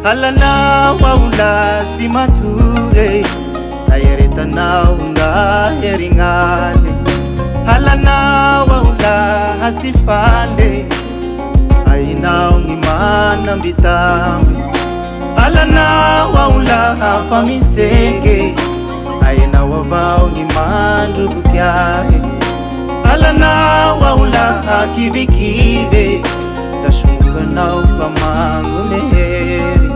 Alana waula simature ayereta naunga heringale. Alana waula hasifale ainao ngimana mbitambe. Alana waula afamisenge aina wavao ngimandu bukiahe. Alana waula kivikive tashunga na ufamangu meheri.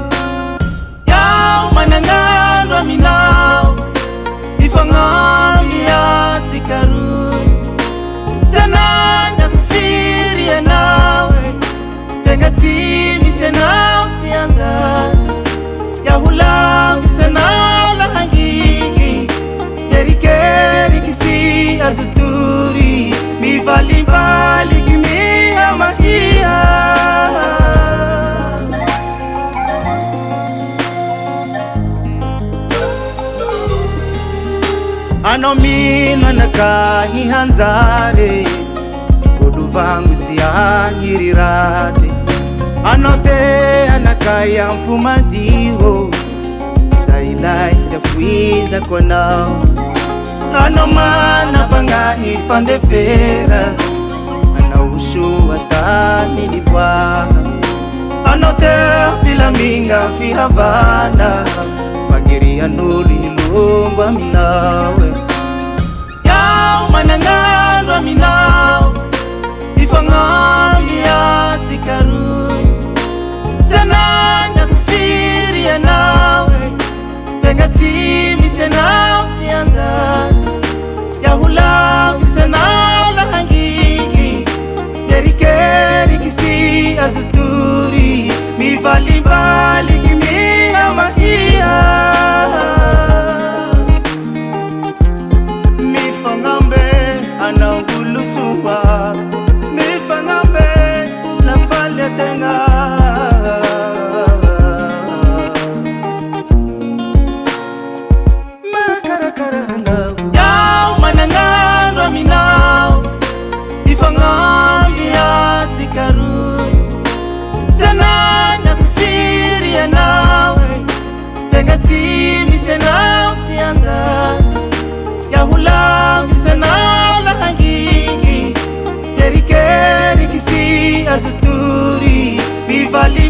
Yao manangandwa minao ifangami ya sikaru. Sananya kufiria nawe penga simishe nao sianza. Yahula visanao la hangigi yerikeri kisi azuturi mivali mbali kimia mahia. Ano mino nakahi hanzare Gudu vangu siyangirirate. Ano te anakaya mpumadiwo Saila isafuiza konao. Ano mana banga ifande fera Ana ushu watani nibwa. Ano te filaminga fi Havana Fagiri anuli lungwa minawe. Yao manangandwa minao ifangami ya sikaru. Sananya kufiria nawe penga simishe nao sianza. Yahula visanao la hangigi yerikeri kisi azuturi mivali mbali kimia mahia. Mifangambe anaugulusuwa mifangambe la falya tenga. Yao manangandwa minao ifangami ya sikaru. Sananya kufiria nawe penga simishe nao sianza. Yahula visanao la hangigi yerikeri kisi azuturi mivali